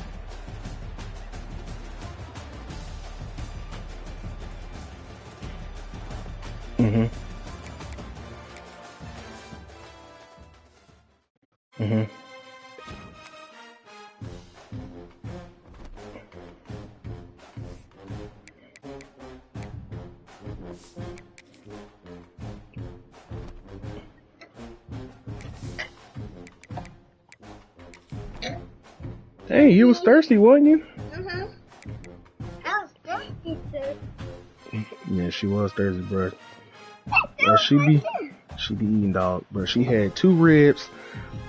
Hey, you was thirsty, wasn't you? I was thirsty, sir. Yeah, she was thirsty, bro. She be eating, dog. But she had 2 ribs,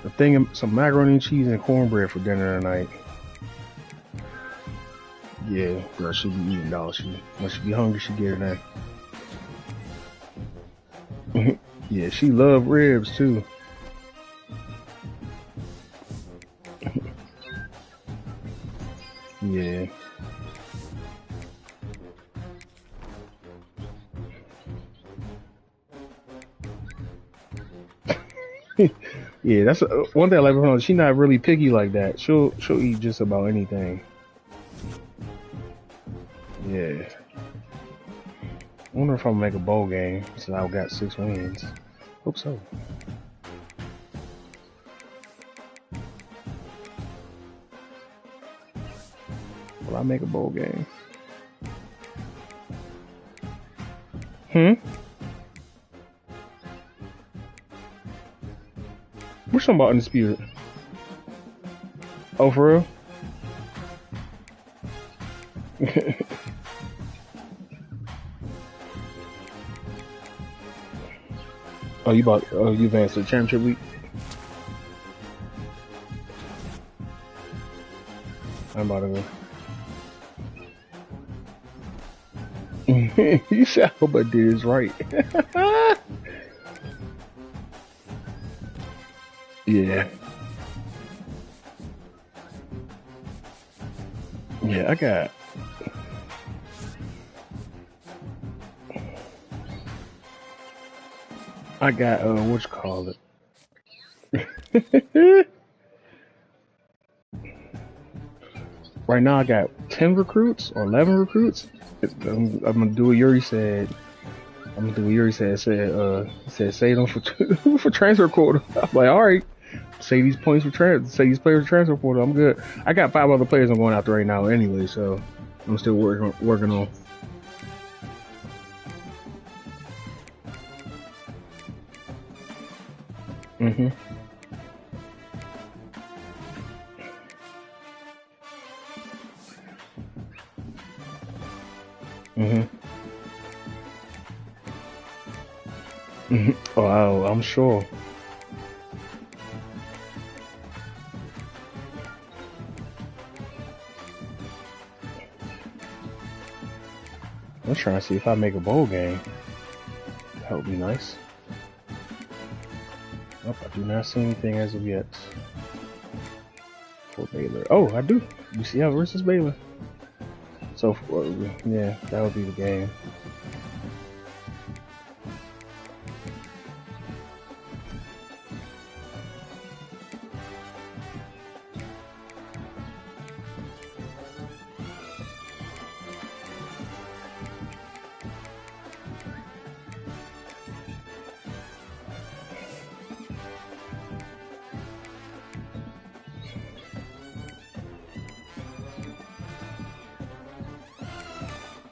a thing of some macaroni and cheese and cornbread for dinner tonight. Yeah, bro, she be eating, dog. When she be hungry, she get her that. Yeah, she love ribs too. Yeah. Yeah, that's one thing I like about her. She's not really picky like that. She'll eat just about anything. Yeah. I wonder if I'll make a bowl game since I've got 6 wins. Hope so. Will I make a bowl game? We're talking about Undisputed. Oh, for real? You advanced to the championship week? I'm about to go. You said, I hope I did this right. Yeah. Yeah, I got, what you call it? Right now I got 10 recruits or 11 recruits. I'm gonna do what Yuri said. I'm gonna do what Yuri said. He said save them for for transfer quota. I'm like, all right, save these points for save these players for transfer quota. I'm good. I got 5 other players I'm going after right now anyway, so I'm still working on. Mhm. Mhm. Mhm. Oh, I'm sure. I'm trying to see if I make a bowl game. That would be nice. Nope, I do not see anything as of yet for Baylor. Oh, I do. UCF versus Baylor. So, yeah, that would be the game.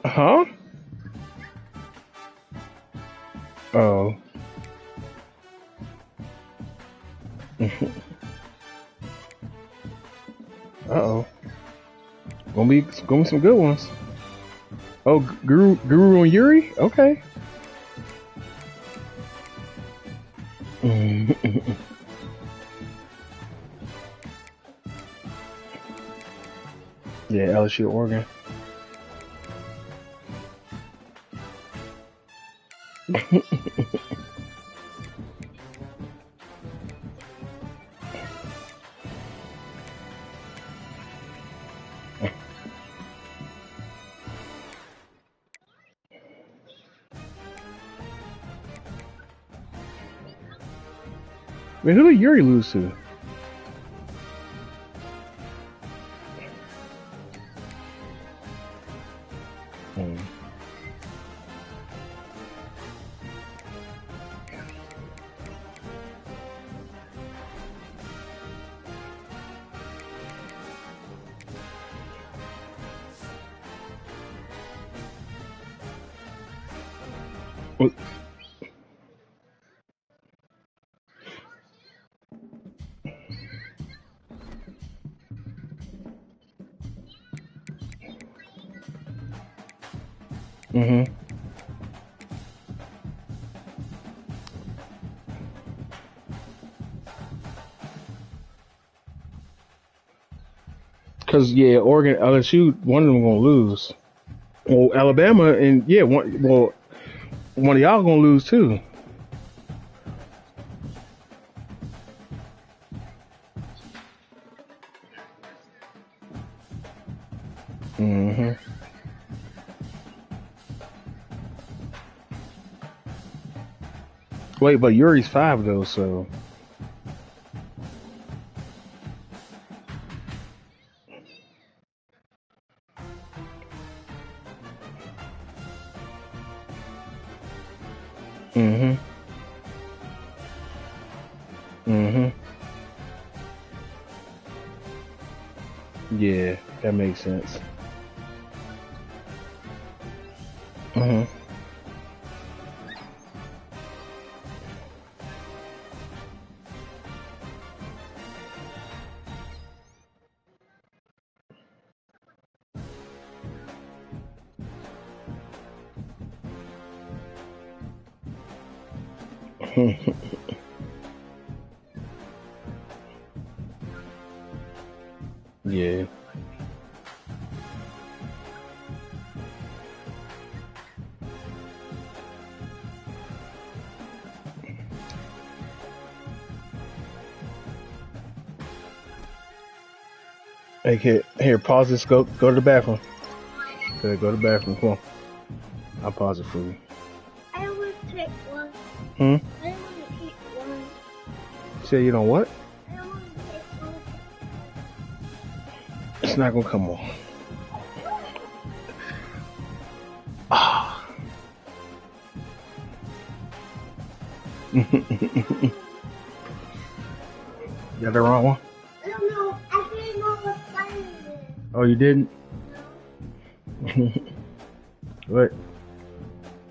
Huh? Oh. Uh-oh. Gonna be some good ones. Oh, Guru and Yuri? Okay. Yeah, LSU, Oregon. Man, who did Yuri lose to? Hmm. What- Mhm. Cause yeah, Oregon, LSU, one of them gonna lose. Well, Alabama and yeah, one of y'all gonna lose too. Mhm. Wait, but Yuri's 5 though, so. Mhm. Mhm. Yeah, that makes sense. Mhm. Yeah. Hey kid, here, pause this. Go to the bathroom. Good, go to the bathroom. Come on. I'll pause it for you. I don't want to take one. Hmm? I don't want to take one. Say you don't what? I don't want to take one. It's not gonna come on. Ah. You got the wrong one? I don't know. I didn't know what size it is. Oh, you didn't? What?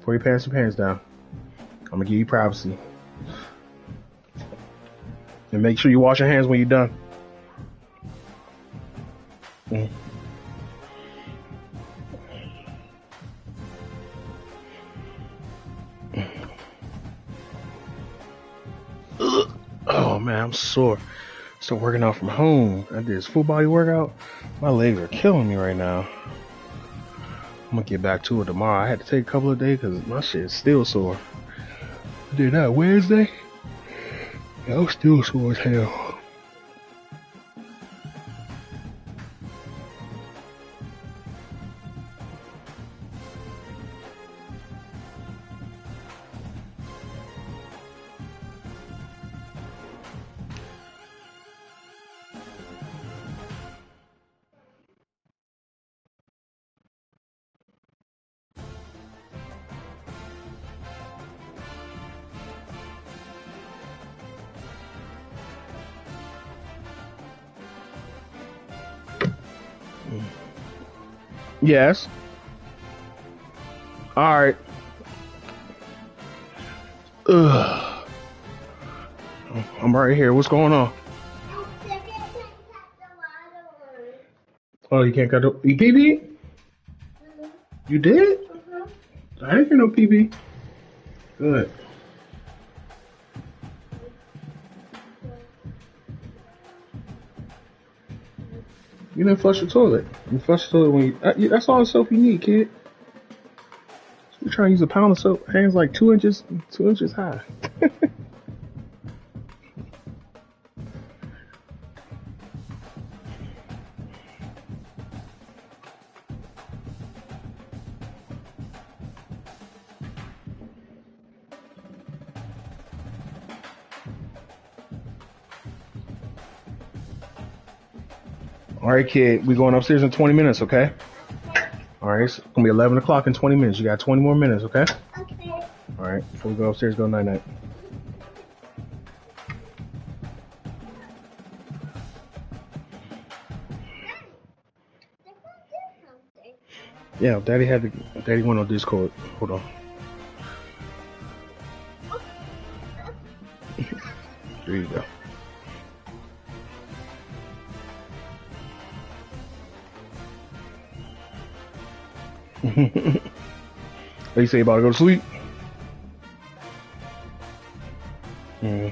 Pull your pants down. I'm gonna give you privacy. And make sure you wash your hands when you're done. Mm. Oh man, I'm sore. Still working out from home. I did this full body workout. My legs are killing me right now. I'm gonna get back to it tomorrow. I had to take a couple of days because my shit is still sore. I did that Wednesday. Yeah, I was still sore as hell. Yes. All right. Ugh. I'm right here. What's going on? Oh, you can't cut the pee. You did? I didn't hear no pee. Good. You didn't flush the toilet. You flush the toilet when you. That's all the soap you need, kid. You're trying to use a pound of soap. Hands like 2 inches high. All right, kid. We going upstairs in 20 minutes, okay? All right. It's gonna be 11 o'clock in 20 minutes. You got 20 more minutes, okay? Okay. All right. Before we go upstairs, go night night. Yeah, Daddy went on Discord. Hold on. There you go. What you say about to go to sleep? Mm.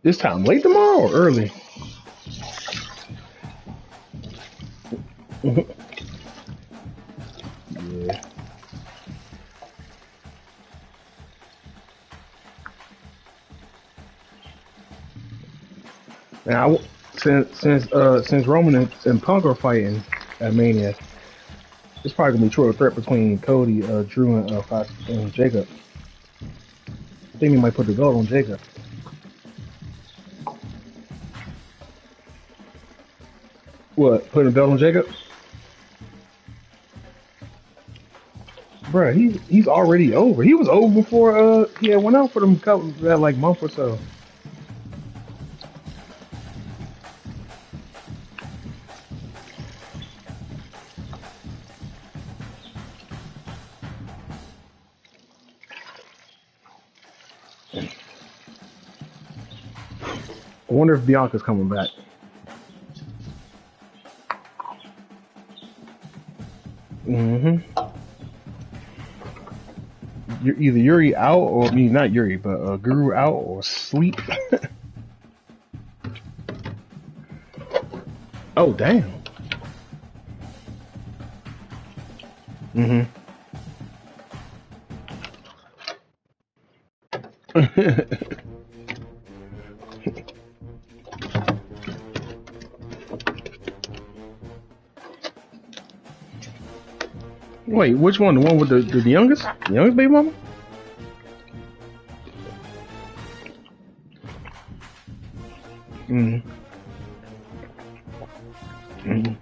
This time late tomorrow or early? Yeah. Now, since Roman and Punk are fighting at Mania, it's probably gonna be a triple threat between Cody, Drew, and Fox and Jacob. I think he might put the belt on Jacob. What? Putting the belt on Jacob? Bruh, he's already over. He was over before he had went out for them couple that like month or so. I wonder if Bianca's coming back. Mm-hmm. You're either Yuri out or I mean not Yuri, but Guru out or sleep. Oh damn. Mm-hmm. Wait, which one? The one with the youngest? The youngest baby mama? Mm. Mm.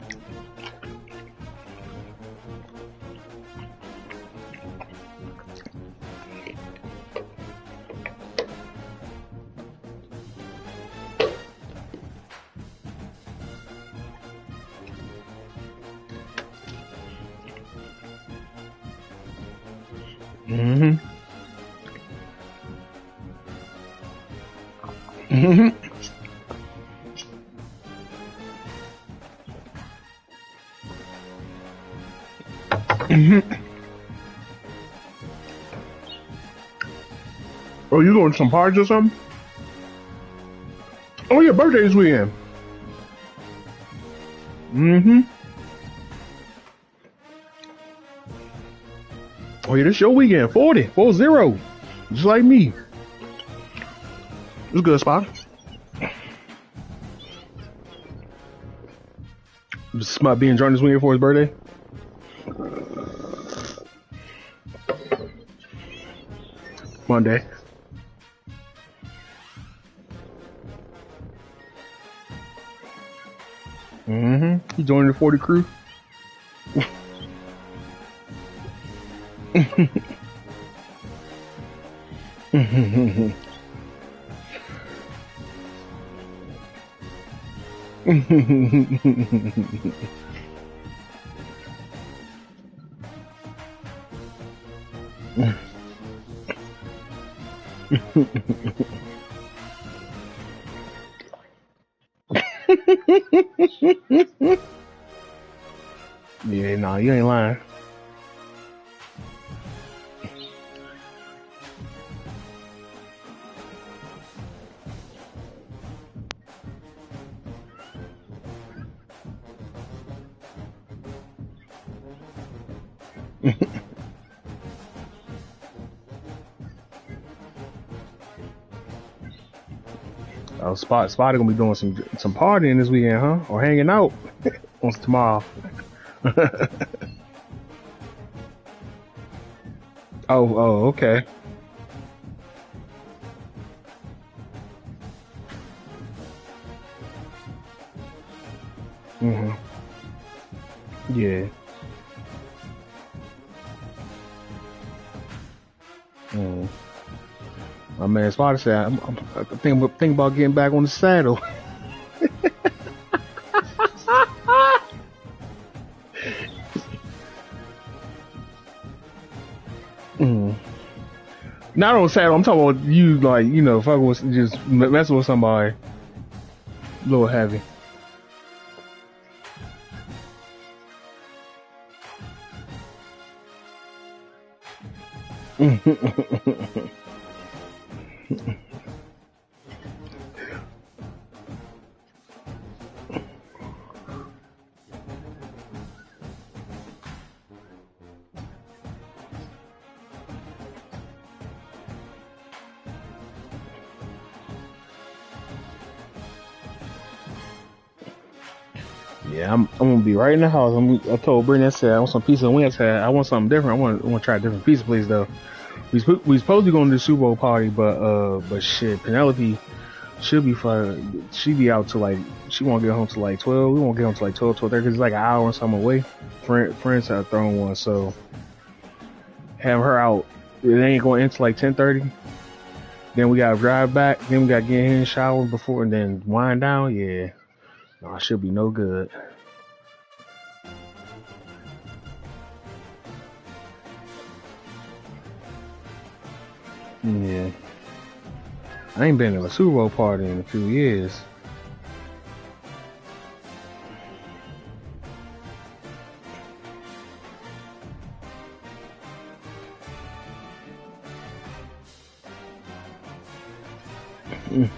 Mm-hmm. Mm-hmm. Mm-hmm. Oh, you going to some parties or something? Oh, your birthday this weekend. Mm-hmm. Oh, yeah, this your weekend. 40. Just like me. It's a good spot. Smart being drunk this weekend for his birthday. Monday. Mm-hmm. He joined the 40 crew. Yeah, nah, you ain't lying. Oh, Spotty gonna be doing some partying this weekend, huh? Or hanging out on tomorrow. Okay. Mm-hmm. Yeah. Mm. My man Spotty said, I'm thinking about getting back on the saddle. Mm. Not on saddle. I'm talking about you, like, you know, fucking with, just messing with somebody a little heavy. Yeah, I'm gonna be right in the house. I told Brittany, I said I want some pizza wings. I said I want something different. I want to try a different pizza place though. We supposed to be going to the Super Bowl party, but shit, Penelope should be fine. She be out to like, she won't get home to like 12. We won't get home to like 12:30 because it's like an hour and something away. Friends have thrown one, so have her out. It ain't going into like 10:30. Then we gotta drive back. Then we gotta get in and shower before, and then wind down. Yeah, no, it should be no good. Yeah, I ain't been to a Super Bowl party in a few years. Mm.